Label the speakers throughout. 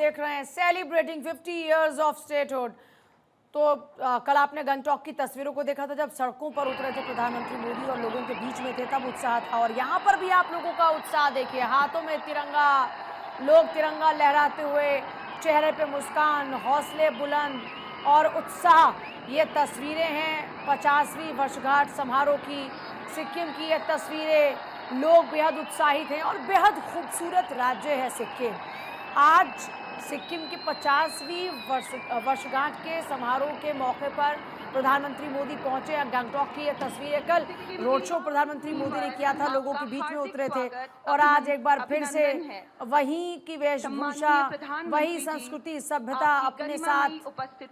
Speaker 1: देख रहे हैं सेलिब्रेटिंग 50 इयर्स ऑफ स्टेटहुड। तो कल आपने गंगटॉक की तस्वीरों को देखा था, जब सड़कों पर उतरे थे प्रधानमंत्री मोदी और लोगों के बीच में थे, तब उत्साह था। और यहाँ पर भी आप लोगों का उत्साह देखिए, हाथों में तिरंगा, लोग तिरंगा लहराते हुए, चेहरे पे मुस्कान, हौसले बुलंद और उत्साह। ये तस्वीरें हैं 50वीं वर्षगांठ समारोह की, सिक्किम की ये तस्वीरें। लोग बेहद उत्साहित हैं और बेहद खूबसूरत राज्य है सिक्किम। आज सिक्किम की 50वीं वर्षगांठ के समारोह के मौके पर प्रधानमंत्री मोदी पहुंचे। गंगटॉक की ये तस्वीरें, कल रोड शो प्रधानमंत्री मोदी ने किया था, लोगों के बीच में उतरे थे, और आज एक बार फिर से वहीं की वेशभूषा, वही संस्कृति सभ्यता अपने साथ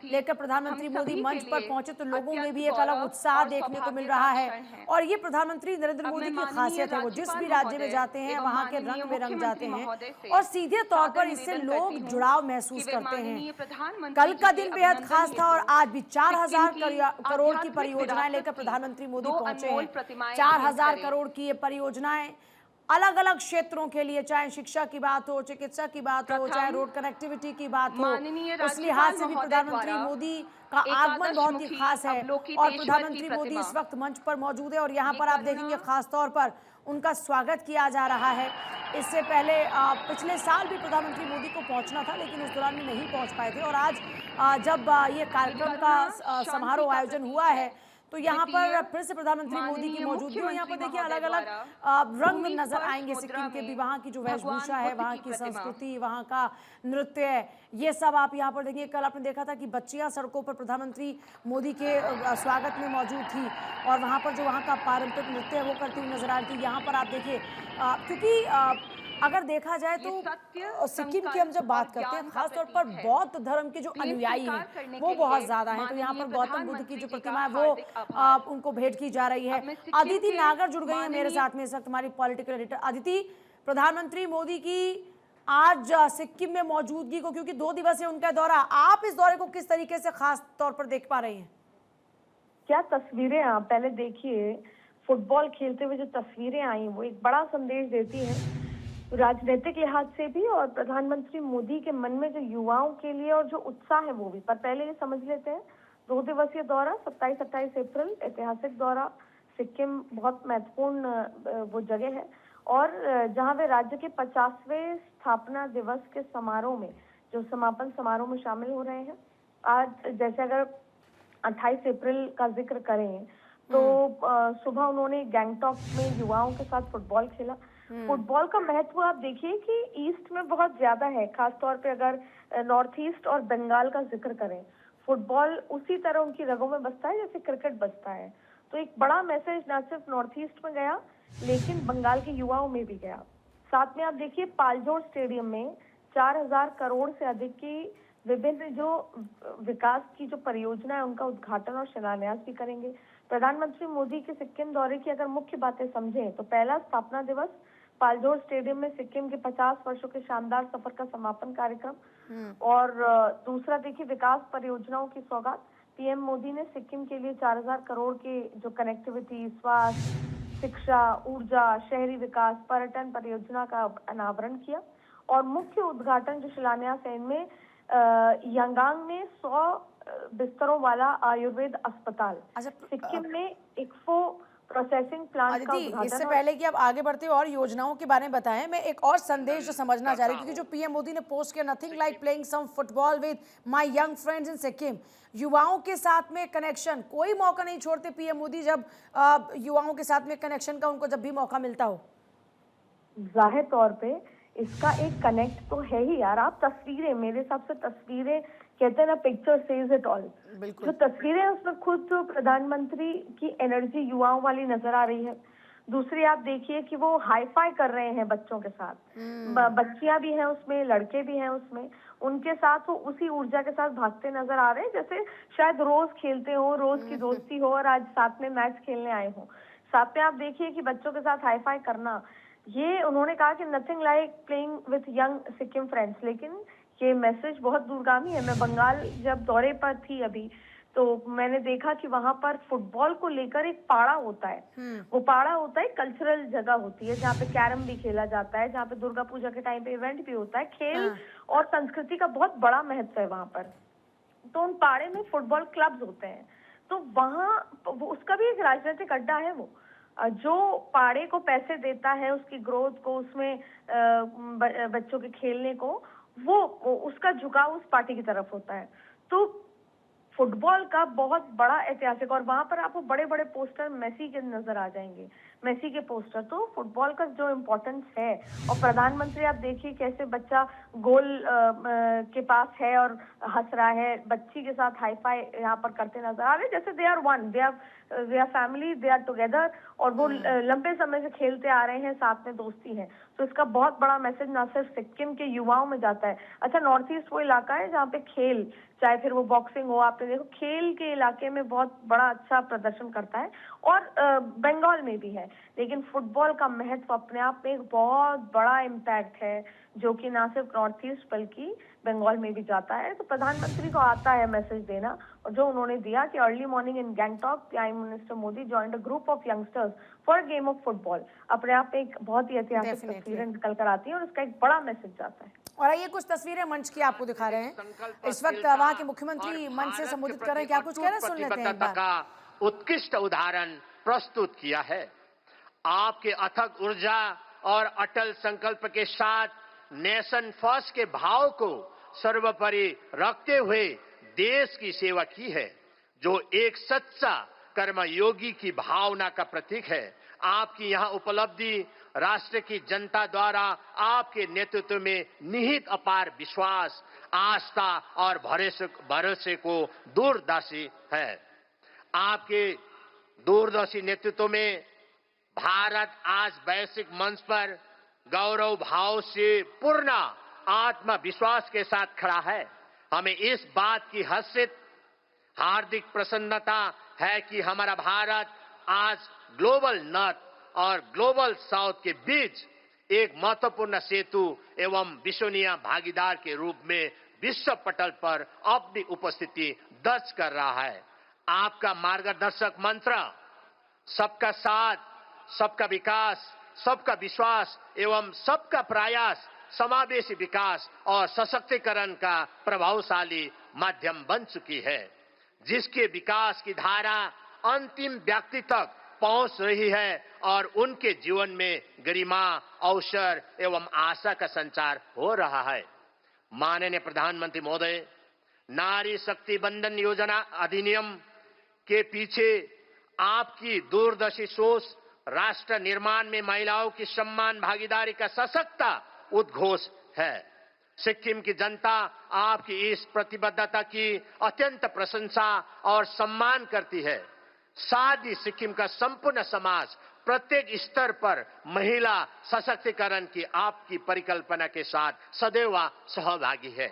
Speaker 1: लेकर प्रधानमंत्री मोदी मंच पर पहुंचे, तो लोगों में भी एक अलग उत्साह देखने को मिल रहा है। और ये प्रधानमंत्री नरेंद्र मोदी की खासियत है, वो जिस भी राज्य में जाते हैं वहां के रंग में रंग जाते हैं और सीधे तौर पर इससे लोग जुड़ाव महसूस करते हैं। कल का दिन बेहद खास था और आज भी 4000 करोड़ की परियोजनाएं लेकर प्रधानमंत्री मोदी पहुंचे हैं। 4000 करोड़ की ये परियोजनाएं अलग अलग क्षेत्रों के लिए, चाहे शिक्षा की बात हो, चिकित्सा की बात हो, चाहे रोड कनेक्टिविटी की बात हो, उस लिहाज से भी प्रधानमंत्री मोदी का आगमन बहुत ही खास है। और प्रधानमंत्री मोदी इस वक्त मंच पर मौजूद है और यहाँ पर आप देखेंगे खास तौर पर उनका स्वागत किया जा रहा है। इससे पहले पिछले साल भी प्रधानमंत्री मोदी को पहुंचना था, लेकिन उस दौरान में नहीं पहुंच पाए थे। और आज जब ये कार्यक्रम का समारोह आयोजन हुआ है, तो यहाँ पर फिर से प्रधानमंत्री मोदी की मौजूदगी है। यहाँ पर देखिए अलग अलग रंग नजर आएंगे सिक्किम के भी, वहाँ की जो वेशभूषा है, वहाँ की संस्कृति, वहाँ का नृत्य है, ये सब आप यहाँ पर देखिए। कल आपने देखा था कि बच्चियाँ सड़कों पर प्रधानमंत्री मोदी के स्वागत में मौजूद थी और वहाँ पर जो वहाँ का पारंपरिक नृत्य है वो करती हुई नजर आ रही थी। यहाँ पर आप देखिए, क्योंकि अगर देखा जाए तो सिक्किम की हम जब बात करते हैं, खासतौर पर बौद्ध धर्म के जो अनुयायी हैं वो बहुत ज्यादा हैं। तो यहाँ पर गौतम बुद्ध की जो प्रतिमा है वो उनको भेंट की जा रही है। अदिति नागर जुड़ गई है मेरे साथ में इस वक्त, हमारी पॉलिटिकल एडिटर। अदिति, प्रधानमंत्री मोदी की आज सिक्किम में मौजूदगी को, क्योंकि 2 दिवसीय उनका दौरा, आप इस दौरे को किस तरीके से खास तौर पर देख पा रही हैं?
Speaker 2: क्या तस्वीरें आप पहले देखिए, फुटबॉल खेलते हुए जो तस्वीरें आई वो एक बड़ा संदेश देती हैं राजनीतिक लिहाज से भी, और प्रधानमंत्री मोदी के मन में जो युवाओं के लिए और जो उत्साह है वो भी। पर पहले ये समझ लेते हैं 2 दिवसीय दौरा 27-28 अप्रैल, ऐतिहासिक दौरा। सिक्किम बहुत महत्वपूर्ण वो जगह है और जहां वे राज्य के 50वें स्थापना दिवस के समारोह में, जो समापन समारोह में शामिल हो रहे हैं। आज जैसे अगर 28 अप्रैल का जिक्र करें तो सुबह उन्होंने गंगटॉक में युवाओं के साथ फुटबॉल खेला। फुटबॉल का महत्व आप देखिए कि ईस्ट में बहुत ज्यादा है, खासतौर पे अगर नॉर्थ ईस्ट और बंगाल का जिक्र करें, फुटबॉल उसी तरह उनकी रगों में बसता है जैसे क्रिकेट बसता है। तो एक बड़ा मैसेज न सिर्फ नॉर्थ ईस्ट में गया लेकिन बंगाल के युवाओं में भी गया। साथ में आप देखिए पालजोर स्टेडियम में 4000 करोड़ से अधिक की विभिन्न जो विकास की जो परियोजना है उनका उद्घाटन और शिलान्यास भी करेंगे। प्रधानमंत्री मोदी के सिक्किम दौरे की अगर मुख्य बातें समझें तो पहला स्थापना दिवस, पालजोर स्टेडियम में सिक्किम के 50 वर्षों के शानदार सफर का समापन कार्यक्रम, और दूसरा देखिए विकास परियोजनाओं की सौगात। पीएम मोदी ने सिक्किम के लिए 4000 करोड़ के जो कनेक्टिविटी, स्वास्थ्य, शिक्षा, ऊर्जा, शहरी विकास, पर्यटन परियोजना का अनावरण किया। और मुख्य उद्घाटन जो शिलान्यास है इनमें यांगांग में 100 बिस्तरों वाला आयुर्वेद अस्पताल, सिक्किम में इक्फो प्रोसेसिंग प्लांट का उद्घाटन।
Speaker 1: इससे पहले कि आप आगे बढ़ते हो और योजनाओं के बारे में बताएं, मैं एक और संदेश जो समझना चाह रही हूँ, क्योंकि जो पीएम मोदी ने पोस्ट किया, nothing like playing some football with my young friends in Sikkim, युवाओं के साथ में कनेक्शन, कोई मौका नहीं छोड़ते पीएम मोदी जब युवाओं के साथ में कनेक्शन का उनको जब भी मौका मिलता हो।
Speaker 2: जाहिर तौर पे इसका एक कनेक्ट तो है ही यार। आप तस्वीरें, मेरे हिसाब से तस्वीरें कहते हैं ना, पिक्चर सेज इट ऑल। जो तस्वीरें हैं उसमें खुद तो प्रधानमंत्री की एनर्जी युवाओं वाली नजर आ रही है। दूसरी आप देखिए कि वो हाई फाई कर रहे हैं बच्चों के साथ, बच्चियां भी हैं उसमें, लड़के भी हैं उसमें, उनके साथ वो उसी ऊर्जा के साथ भागते नजर आ रहे हैं जैसे शायद रोज खेलते हो, रोज की दोस्ती हो और आज साथ में मैच खेलने आए हो। साथ में आप देखिए कि बच्चों के साथ हाई फाई करना, ये उन्होंने कहा कि nothing like playing with young Sikkim friends, लेकिन ये मैसेज बहुत दूरगामी है। मैं बंगाल जब दौरे पर थी अभी, तो मैंने देखा कि वहां पर फुटबॉल को लेकर एक पाड़ा होता है। वो पाड़ा होता है, कल्चरल जगह होती है जहाँ पे कैरम भी खेला जाता है, जहाँ पे दुर्गा पूजा के टाइम पे इवेंट भी होता है। खेल और संस्कृति का बहुत बड़ा महत्व है वहां पर। तो उन पाड़े में फुटबॉल क्लब्स होते हैं, तो वहाँ उसका भी एक राजनीतिक अड्डा है। वो जो पाड़े को पैसे देता है, उसकी ग्रोथ को, उसमें बच्चों के खेलने को, वो उसका झुकाव उस पार्टी की तरफ होता है। तो फुटबॉल का बहुत बड़ा ऐतिहासिक, और वहां पर आपको बड़े बड़े पोस्टर मेसी के नजर आ जाएंगे, मेसी के पोस्टर। तो फुटबॉल का जो इम्पोर्टेंस है, और प्रधानमंत्री आप देखिए कैसे बच्चा गोल के पास है और हंस रहा है, बच्ची के साथ हाई फाई यहाँ पर करते नजर आ रहे हैं, जैसे they are one, they are family, they are together, और वो लंबे समय से खेलते आ रहे हैं, साथ में दोस्ती है। तो इसका बहुत बड़ा मैसेज ना सिर्फ सिक्किम के युवाओं में जाता है। अच्छा, नॉर्थ ईस्ट वो इलाका है जहाँ पे खेल, चाहे फिर वो बॉक्सिंग हो, आपने देखो खेल के इलाके में बहुत बड़ा अच्छा प्रदर्शन करता है, और बंगाल में भी है। लेकिन फुटबॉल का महत्व अपने आप में एक बहुत बड़ा इम्पैक्ट है, जो कि ना सिर्फ नॉर्थ ईस्ट बल्कि बंगाल में भी जाता है। तो प्रधानमंत्री को आता है मैसेज देना, और जो उन्होंने दिया कि early morning in Gangtok prime minister Modi joined a group of youngsters for game of football, अपने आप में एक बहुत ही ऐतिहासिक तस्वीरें निकल कर आती है, और उसका एक बड़ा मैसेज जाता है।
Speaker 1: और आइए कुछ तस्वीरें मंच की आपको दिखा रहे हैं। इस वक्त वहां के मुख्यमंत्री मंच से संबोधित कर रहे हैं, क्या कुछ कह रहे हैं, सुन लेते हैं एक बार।
Speaker 3: का उत्कृष्ट उदाहरण प्रस्तुत किया है। आपके अथक ऊर्जा और अटल संकल्प के साथ नेशन फर्स्ट के भाव को सर्वोपरि रखते हुए देश की सेवा की है, जो एक सच्चा कर्मयोगी की भावना का प्रतीक है। आपकी यह उपलब्धि राष्ट्र की जनता द्वारा आपके नेतृत्व में निहित अपार विश्वास, आस्था और भरोसे को दूरदर्शी है। आपके दूरदर्शी नेतृत्व में भारत आज वैश्विक मंच पर गौरव भाव से पूर्ण आत्मविश्वास के साथ खड़ा है। हमें इस बात की हर्षित हार्दिक प्रसन्नता है कि हमारा भारत आज ग्लोबल नॉर्थ और ग्लोबल साउथ के बीच एक महत्वपूर्ण सेतु एवं विश्वसनीय भागीदार के रूप में विश्व पटल पर अपनी उपस्थिति दर्ज कर रहा है। आपका मार्गदर्शक मंत्र सबका साथ, सबका विकास, सबका विश्वास एवं सबका प्रयास समावेशी विकास और सशक्तिकरण का प्रभावशाली माध्यम बन चुकी है, जिसके विकास की धारा अंतिम व्यक्ति तक पहुंच रही है और उनके जीवन में गरिमा, अवसर एवं आशा का संचार हो रहा है। माननीय प्रधानमंत्री महोदय, नारी शक्ति बंधन योजना अधिनियम के पीछे आपकी दूरदर्शी सोच राष्ट्र निर्माण में महिलाओं की सम्मान भागीदारी का सशक्त उद्घोष है। सिक्किम की जनता आपकी इस प्रतिबद्धता की अत्यंत प्रशंसा और सम्मान करती है। साथ ही सिक्किम का संपूर्ण समाज प्रत्येक स्तर पर महिला सशक्तिकरण की आपकी परिकल्पना के साथ सदैव सहभागी है।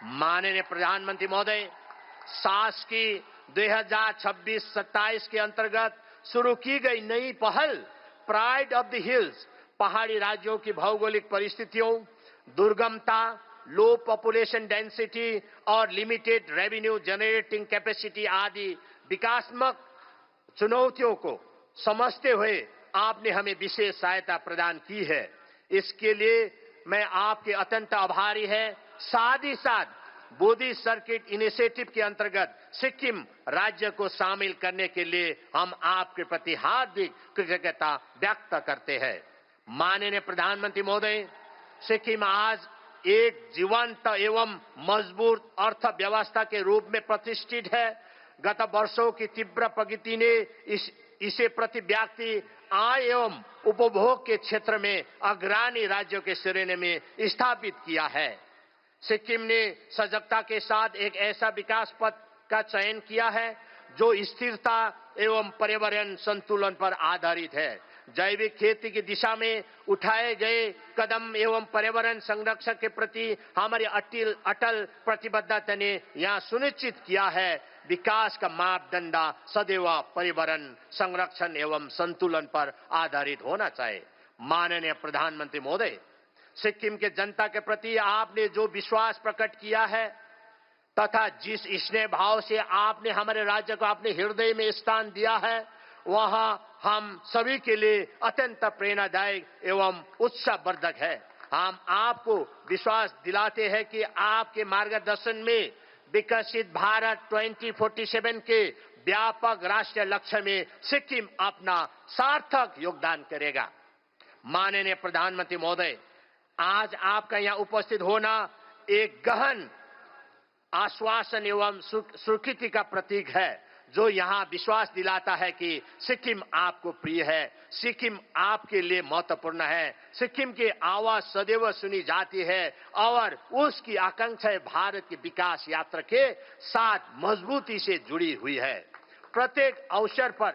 Speaker 3: माननीय प्रधानमंत्री महोदय, सास की 2026-27 के अंतर्गत शुरू की गई नई पहल प्राइड ऑफ द हिल्स, पहाड़ी राज्यों की भौगोलिक परिस्थितियों, दुर्गमता, लो पॉपुलेशन डेंसिटी और लिमिटेड रेवेन्यू जनरेटिंग कैपेसिटी आदि विकासात्मक चुनौतियों को समझते हुए आपने हमें विशेष सहायता प्रदान की है। इसके लिए मैं आपके अत्यंत आभारी है। साथ ही साथ बोधी सर्किट इनिशिएटिव के अंतर्गत सिक्किम राज्य को शामिल करने के लिए हम आपके प्रति हार्दिक कृतज्ञता व्यक्त करते हैं। माननीय प्रधानमंत्री महोदय, सिक्किम आज एक जीवंत एवं मजबूत अर्थव्यवस्था के रूप में प्रतिष्ठित है। गत वर्षों की तीव्र प्रगति ने इसे प्रति व्यक्ति आय एवं उपभोग के क्षेत्र में अग्रणी राज्यों के श्रेणी में स्थापित किया है। सिक्किम ने सजगता के साथ एक ऐसा विकास पथ का चयन किया है जो स्थिरता एवं पर्यावरण संतुलन पर आधारित है। जैविक खेती की दिशा में उठाए गए कदम एवं पर्यावरण संरक्षण के प्रति हमारी अटल प्रतिबद्धता ने यह सुनिश्चित किया है विकास का मापदंड सदैव पर्यावरण संरक्षण एवं संतुलन पर आधारित होना चाहिए। माननीय प्रधानमंत्री महोदय, सिक्किम के जनता के प्रति आपने जो विश्वास प्रकट किया है तथा जिस स्नेह भाव से आपने हमारे राज्य को अपने हृदय में स्थान दिया है, वहां हम सभी के लिए अत्यंत प्रेरणादायक एवं उत्साहवर्धक है। हम आपको विश्वास दिलाते हैं कि आपके मार्गदर्शन में विकसित भारत 2047 के व्यापक राष्ट्रीय लक्ष्य में सिक्किम अपना सार्थक योगदान करेगा। माननीय प्रधानमंत्री महोदय, आज आपका यहाँ उपस्थित होना एक गहन आश्वासन एवं स्वीकृति का प्रतीक है, जो यहाँ विश्वास दिलाता है कि सिक्किम आपको प्रिय है, सिक्किम आपके लिए महत्वपूर्ण है, सिक्किम की आवाज सदैव सुनी जाती है और उसकी आकांक्षाएं भारत की विकास यात्रा के साथ मजबूती से जुड़ी हुई है। प्रत्येक अवसर पर